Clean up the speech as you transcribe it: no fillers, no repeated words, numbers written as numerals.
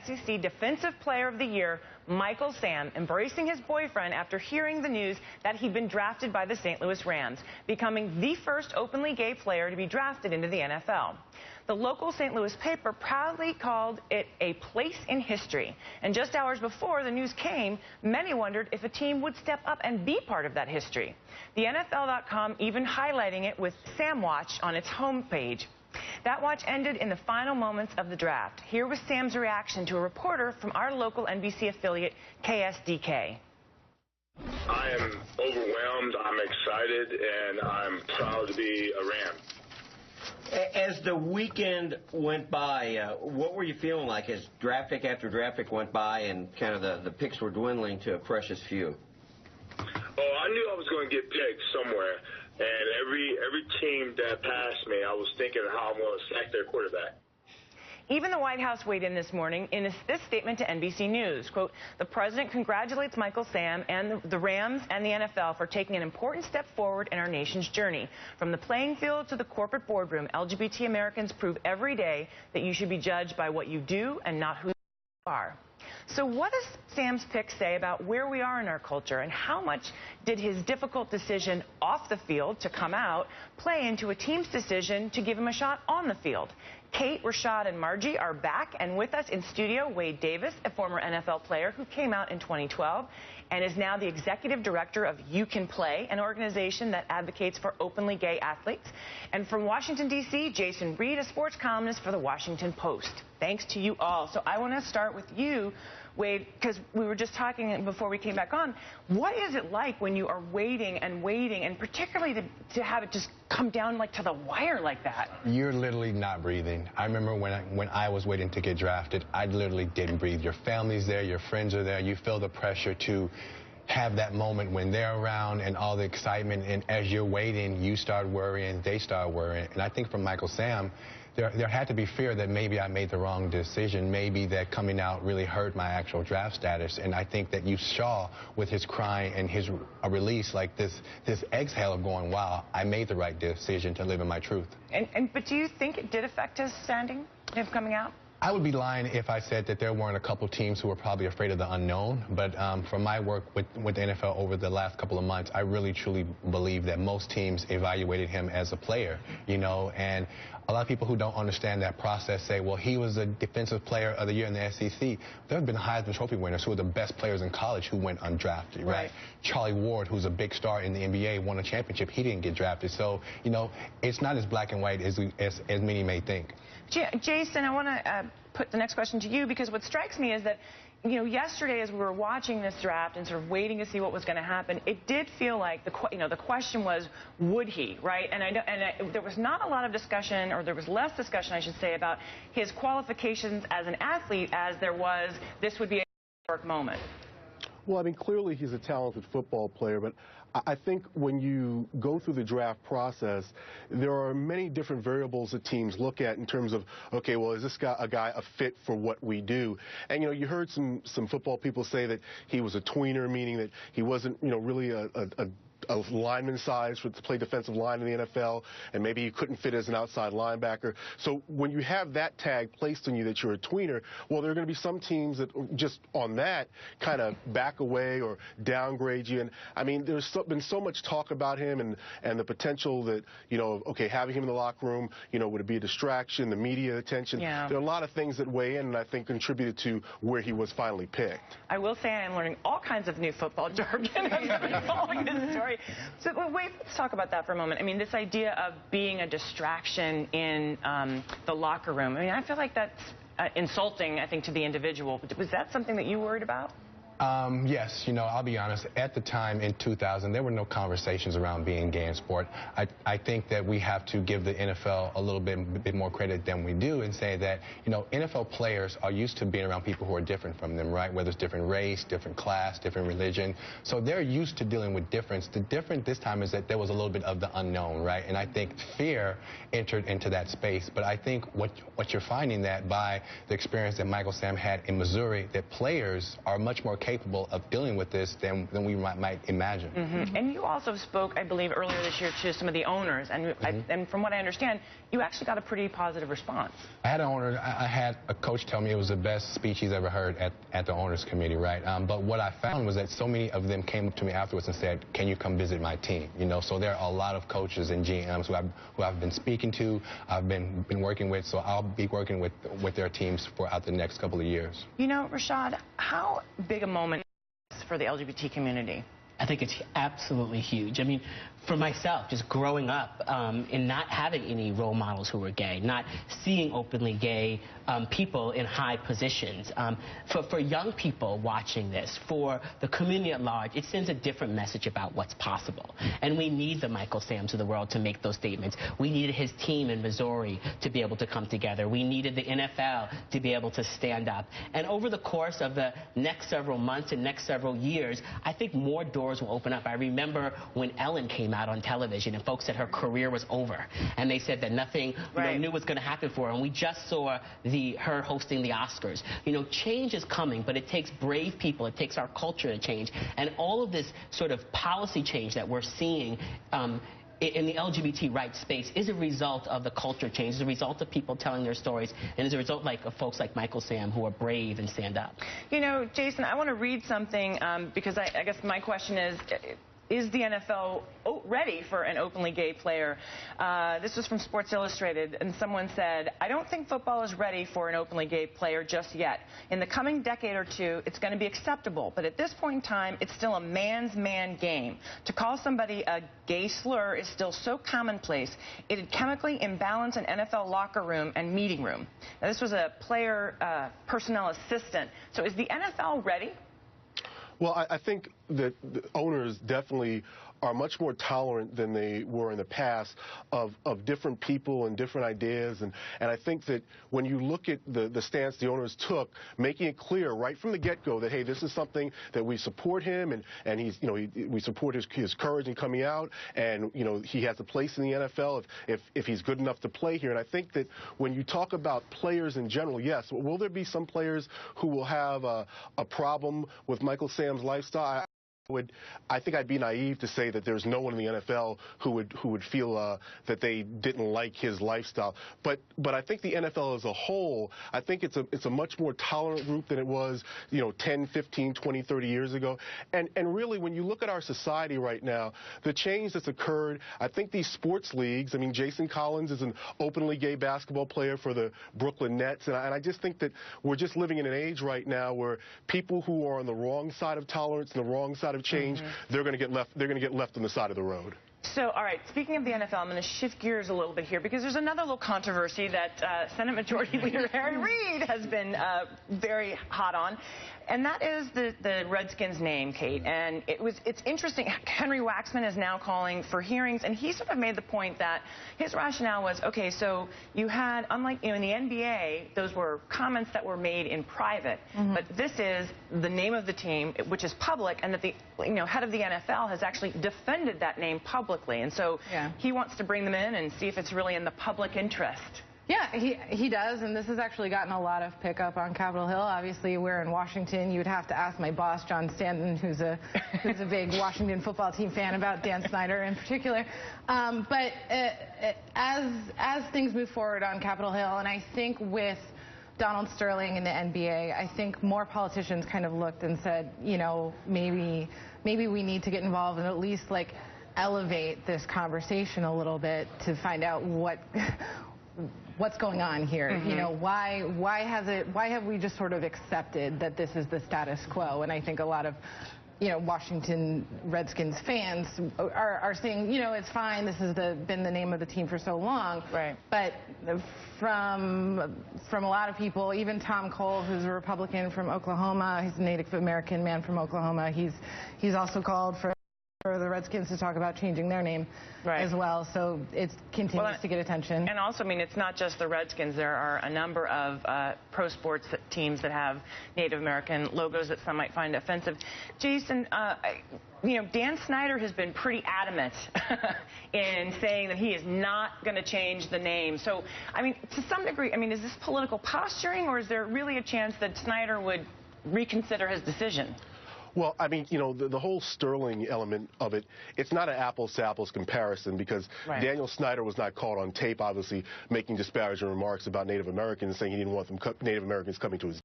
SEC Defensive Player of the Year, Michael Sam, embracing his boyfriend after hearing the news that he'd been drafted by the St. Louis Rams, becoming the first openly gay player to be drafted into the NFL. The local St. Louis paper proudly called it a place in history. And just hours before the news came, many wondered if a team would step up and be part of that history. The NFL.com even highlighting it with Sam Watch on its homepage. That watch ended in the final moments of the draft. Here was Sam's reaction to a reporter from our local NBC affiliate, KSDK. I am overwhelmed, I'm excited, and I'm proud to be a Ram. As the weekend went by, what were you feeling like as draft pick after draft pick went by and kind of the picks were dwindling to a precious few? Oh, I knew I was going to get picked somewhere, and every team that passed me, I was thinking how I'm going to sack their quarterback. Even the White House weighed in this morning in this statement to NBC News. Quote, the president congratulates Michael Sam and the Rams and the NFL for taking an important step forward in our nation's journey. From the playing field to the corporate boardroom, LGBT Americans prove every day that you should be judged by what you do and not who you are. So what does Sam's pick say about where we are in our culture, and how much did his difficult decision off the field to come out play into a team's decision to give him a shot on the field? Kate, Rashad, and Margie are back, and with us in studio, Wade Davis, a former NFL player who came out in 2012 and is now the executive director of You Can Play, an organization that advocates for openly gay athletes. And from Washington, D.C., Jason Reed, a sports columnist for the Washington Post. Thanks to you all. So I want to start with you, Wade, because we were just talking before we came back on. What is it like when you are waiting, and particularly to have it just come down like to the wire like that? You're literally not breathing. I remember when I was waiting to get drafted, I literally didn't breathe. Your family's there, your friends are there. You feel the pressure to have that moment when they're around and all the excitement, and as you're waiting, you start worrying, they start worrying. And I think for Michael Sam, there had to be fear that maybe I made the wrong decision, maybe that coming out really hurt my actual draft status. And I think that you saw with his crying and his release, like this exhale of going, wow, I made the right decision to live in my truth. But do you think it did affect his standing, him coming out? I would be lying if I said that there weren't a couple teams who were probably afraid of the unknown. But from my work with the NFL over the last couple of months, I really, truly believe that most teams evaluated him as a player, you know, and a lot of people who don't understand that process say, well, he was a defensive player of the year in the SEC. There have been Heisman Trophy winners who are the best players in college who went undrafted, right? Charlie Ward, who's a big star in the NBA, won a championship. He didn't get drafted. So, you know, it's not as black and white as many may think. Jason, I want to put the next question to you, because what strikes me is that, you know, yesterday as we were watching this draft and sort of waiting to see what was going to happen, it did feel like the question was, would he, right? And there was not a lot of discussion, or there was less discussion, I should say, about his qualifications as an athlete as there was this would be a historic moment. Well, I mean, clearly he's a talented football player, but I think when you go through the draft process, there are many different variables that teams look at in terms of, okay, well, is this guy a fit for what we do? And, you know, you heard some football people say that he was a tweener, meaning that he wasn't, you know, really a lineman size to play defensive line in the NFL, and maybe you couldn't fit as an outside linebacker. So when you have that tag placed on you that you're a tweener, well, there are going to be some teams that just on that kind of back away or downgrade you. And I mean, there's been so much talk about him and the potential that, you know, okay, having him in the locker room, you know, would it be a distraction, the media attention? Yeah. There are a lot of things that weigh in and I think contributed to where he was finally picked. I will say I am learning all kinds of new football jargon as I've been following this story. So wait, let's talk about that for a moment. I mean, this idea of being a distraction in the locker room. I mean, I feel like that's insulting, I think, to the individual. Was that something that you worried about? Yes, you know, I'll be honest. At the time in 2000, there were no conversations around being gay in sport. I think that we have to give the NFL a little bit more credit than we do and say that, you know, NFL players are used to being around people who are different from them, right? Whether it's different race, different class, different religion. So they're used to dealing with difference. The difference this time is that there was a little bit of the unknown, right? And I think fear entered into that space. But I think what you're finding that by the experience that Michael Sam had in Missouri, that players are much more capable of dealing with this than we might imagine. And you also spoke, I believe, earlier this year to some of the owners, and and from what I understand, you actually got a pretty positive response. I had an owner, I had a coach tell me it was the best speech he's ever heard at the owners committee, right? But what I found was that so many of them came up to me afterwards and said, can you come visit my team? You know, so there are a lot of coaches and GMs who I've been speaking to, I've been working with, so I'll be working with their teams throughout the next couple of years. You know, Rashad, how big a moment is for the LGBT community? I think it's absolutely huge. I mean, for myself, just growing up and not having any role models who were gay, not seeing openly gay people in high positions, for young people watching this, for the community at large, it sends a different message about what's possible. And we need the Michael Sams of the world to make those statements. We needed his team in Missouri to be able to come together. We needed the NFL to be able to stand up. And over the course of the next several months and next several years, I think more doors will open up. I remember when Ellen came out on television and folks said her career was over, and they said that nothing new was going to happen for her, and we just saw her hosting the Oscars. You know, change is coming, but it takes brave people, it takes our culture to change, and all of this sort of policy change that we're seeing in the LGBT rights space is a result of the culture change, is a result of people telling their stories, and is a result of folks like Michael Sam who are brave and stand up. You know, Jason, I want to read something because I guess my question is the NFL ready for an openly gay player? This was from Sports Illustrated, and someone said, I don't think football is ready for an openly gay player just yet. In the coming decade or two, it's going to be acceptable, but at this point in time, it's still a man's man game. To call somebody a gay slur is still so commonplace, it'd chemically imbalance an NFL locker room and meeting room. Now, this was a player personnel assistant. So is the NFL ready? Well, I think that the owners definitely are much more tolerant than they were in the past of different people and different ideas. And I think that when you look at the stance the owners took, making it clear right from the get-go that, hey, this is something that we support him and he's, you know, we support his courage in coming out, and, you know, he has a place in the NFL if he's good enough to play here. And I think that when you talk about players in general, yes, will there be some players who will have a problem with Michael Sam's lifestyle? I think I'd be naive to say that there's no one in the NFL who would feel that they didn't like his lifestyle. But I think the NFL as a whole, I think it's a much more tolerant group than it was, you know, 10, 15, 20, 30 years ago. And really, when you look at our society right now, the change that's occurred, I think these sports leagues, I mean, Jason Collins is an openly gay basketball player for the Brooklyn Nets, and I just think that we're just living in an age right now where people who are on the wrong side of tolerance and the wrong side of change, they're going to get left on the side of the road. So, all right, speaking of the NFL, I'm going to shift gears a little bit here because there's another little controversy that Senate Majority Leader Harry Reid has been very hot on, and that is the Redskins name, Kate. And it's interesting. Henry Waxman is now calling for hearings, and he sort of made the point that his rationale was, okay, so you had, unlike, you know, in the NBA, those were comments that were made in private, but this is the name of the team, which is public, and that the head of the NFL has actually defended that name publicly, and so he wants to bring them in and see if it's really in the public interest. Yeah, he does, and this has actually gotten a lot of pickup on Capitol Hill. Obviously, we're in Washington. You'd have to ask my boss, John Stanton, who's a big Washington football team fan, about Dan Snyder in particular. But as things move forward on Capitol Hill, and I think with Donald Sterling in the NBA, I think more politicians kind of looked and said, you know, maybe we need to get involved and at least like elevate this conversation a little bit to find out what's going on here. You know, why have we just sort of accepted that this is the status quo? And I think a lot of, you know, Washington Redskins fans are saying, you know, it's fine, this has been the name of the team for so long. Right. But from a lot of people, even Tom Cole, who's a Republican from Oklahoma, he's a Native American man from Oklahoma, he's also called for the Redskins to talk about changing their name as well, so it continues to get attention. And also, I mean, it's not just the Redskins. There are a number of pro sports teams that have Native American logos that some might find offensive. Jason, you know, Dan Snyder has been pretty adamant in saying that he is not going to change the name. So, I mean, to some degree, I mean, is this political posturing, or is there really a chance that Snyder would reconsider his decision? Well, I mean, you know, the whole Sterling element of it, it's not an apples-to-apples comparison because Daniel Snyder was not caught on tape, obviously, making disparaging remarks about Native Americans, saying he didn't want Native Americans coming to his